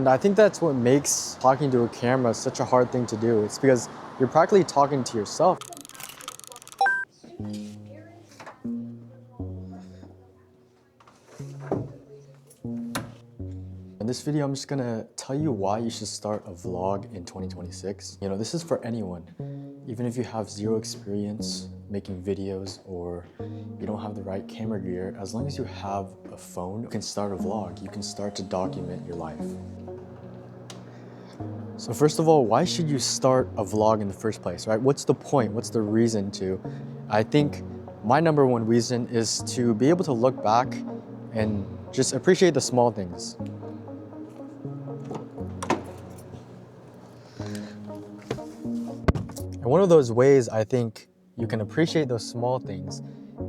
And I think that's what makes talking to a camera such a hard thing to do. It's because you're practically talking to yourself. In this video, I'm just gonna tell you why you should start a vlog in 2026. This is for anyone. Even if you have zero experience making videos or you don't have the right camera gear, as long as you have a phone, you can start a vlog. You can start to document your life. So first of all, why should you start a vlog in the first place, right? What's the point? What's the reason to? I think my number one reason is to be able to look back and just appreciate the small things. And one of those ways I think you can appreciate those small things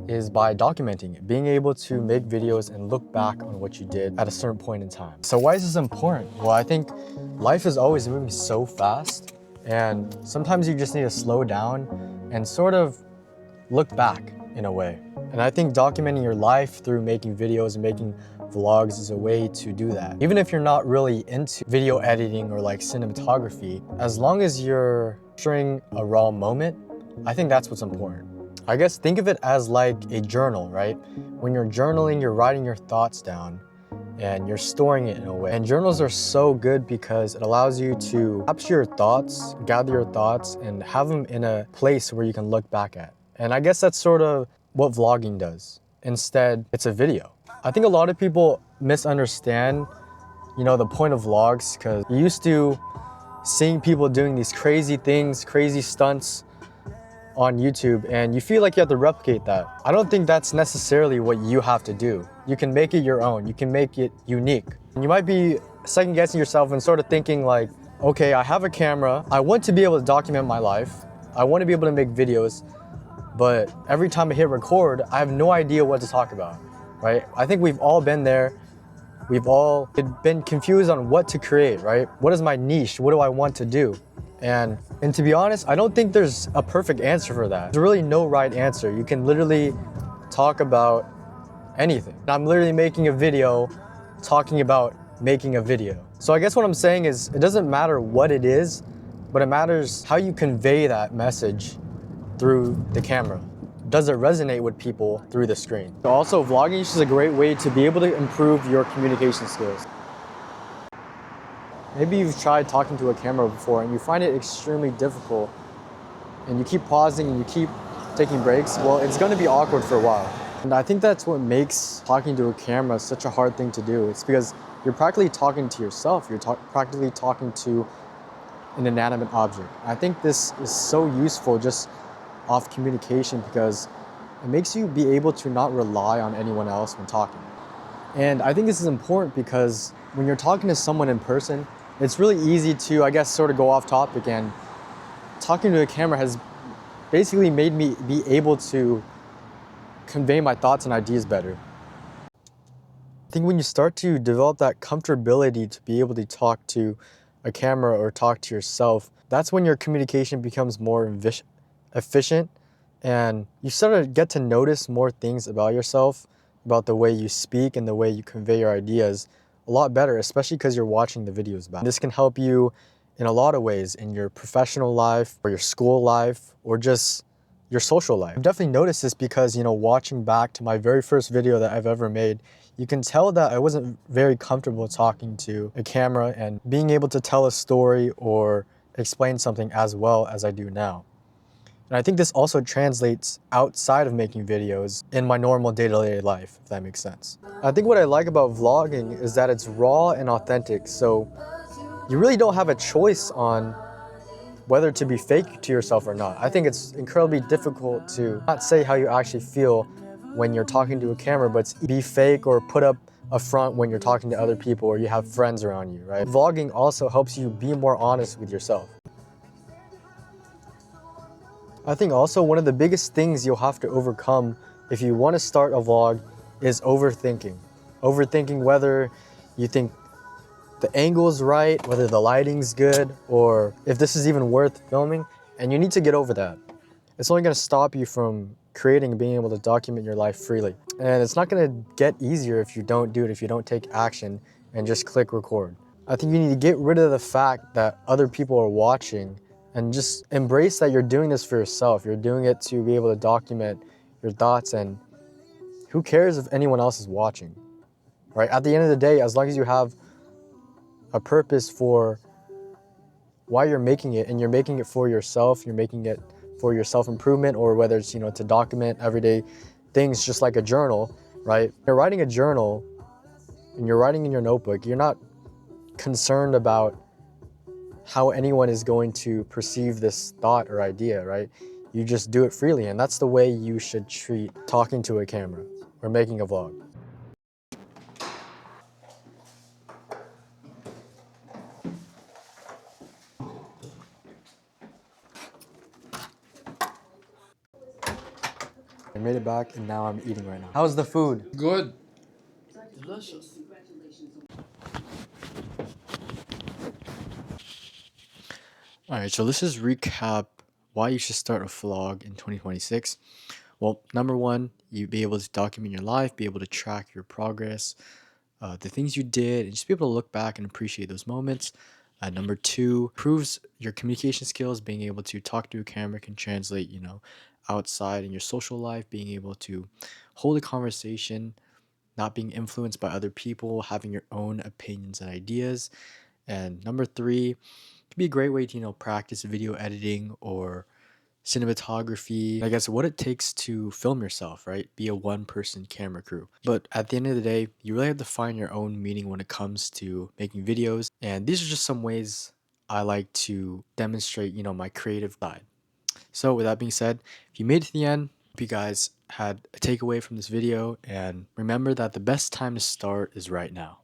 is by documenting it, being able to make videos and look back on what you did at a certain point in time. So why is this important? Well, I think life is always moving so fast, and sometimes you just need to slow down and sort of look back in a way. And I think documenting your life through making videos and making vlogs is a way to do that. Even if you're not really into video editing or like cinematography, as long as you're capturing a raw moment, I think that's what's important. I guess think of it as like a journal, right? When you're journaling, you're writing your thoughts down and you're storing it in a way. And journals are so good because it allows you to capture your thoughts, gather your thoughts, and have them in a place where you can look back at. And I guess that's sort of what vlogging does. Instead, it's a video. I think a lot of people misunderstand, the point of vlogs, because you're used to seeing people doing these crazy things, crazy stunts on YouTube, and you feel like you have to replicate that. I don't think that's necessarily what you have to do. You can make it your own. You can make it unique. You might be second guessing yourself and sort of thinking like, okay, I have a camera. I want to be able to document my life. I want to be able to make videos, but every time I hit record, I have no idea what to talk about, right? I think we've all been there. We've all been confused on what to create, right? What is my niche? What do I want to do? And to be honest, I don't think there's a perfect answer for that. There's really no right answer. You can literally talk about anything. I'm literally making a video talking about making a video. So I guess what I'm saying is it doesn't matter what it is, but it matters how you convey that message through the camera. Does it resonate with people through the screen? Also, vlogging is just a great way to be able to improve your communication skills. Maybe you've tried talking to a camera before and you find it extremely difficult and you keep pausing and you keep taking breaks. Well, it's going to be awkward for a while. And I think that's what makes talking to a camera such a hard thing to do. It's because you're practically talking to yourself. You're practically talking to an inanimate object. I think this is so useful just off communication because it makes you be able to not rely on anyone else when talking. And I think this is important because when you're talking to someone in person, it's really easy to, I guess, sort of go off topic, and talking to a camera has basically made me be able to convey my thoughts and ideas better. I think when you start to develop that comfortability to be able to talk to a camera or talk to yourself, that's when your communication becomes more efficient, and you sort of get to notice more things about yourself, about the way you speak and the way you convey your ideas a lot better, especially because you're watching the videos back. This can help you in a lot of ways in your professional life or your school life or just your social life. I've definitely noticed this because, watching back to my very first video that I've ever made, you can tell that I wasn't very comfortable talking to a camera and being able to tell a story or explain something as well as I do now. And I think this also translates outside of making videos in my normal day-to-day life, if that makes sense. I think what I like about vlogging is that it's raw and authentic, so you really don't have a choice on whether to be fake to yourself or not. I think it's incredibly difficult to not say how you actually feel when you're talking to a camera, but be fake or put up a front when you're talking to other people or you have friends around you, right? Vlogging also helps you be more honest with yourself. I think also one of the biggest things you'll have to overcome if you want to start a vlog is overthinking. Overthinking whether you think the angle is right, whether the lighting's good, or if this is even worth filming, and you need to get over that. It's only going to stop you from creating and being able to document your life freely. And it's not going to get easier if you don't do it, if you don't take action and just click record. I think you need to get rid of the fact that other people are watching and just embrace that you're doing this for yourself. You're doing it to be able to document your thoughts, and who cares if anyone else is watching, right? At the end of the day, as long as you have a purpose for why you're making it, and you're making it for yourself, you're making it for your self-improvement, or whether it's, to document everyday things, just like a journal, right? You're writing a journal and you're writing in your notebook, you're not concerned about how anyone is going to perceive this thought or idea, right? You just do it freely, and that's the way you should treat talking to a camera or making a vlog. I made it back and now I'm eating right now. How's the food? Good. Delicious. Alright, so let's just recap why you should start a vlog in 2026. Well, number one, you be able to document your life, be able to track your progress, the things you did, and just be able to look back and appreciate those moments. Number two, proves your communication skills, being able to talk to a camera can translate, outside in your social life, being able to hold a conversation, not being influenced by other people, having your own opinions and ideas. And number three, it can be a great way to, practice video editing or cinematography, I guess what it takes to film yourself, right? Be a one-person camera crew. But at the end of the day, you really have to find your own meaning when it comes to making videos. And these are just some ways I like to demonstrate, my creative side. So with that being said, if you made it to the end, hope you guys had a takeaway from this video, and remember that the best time to start is right now.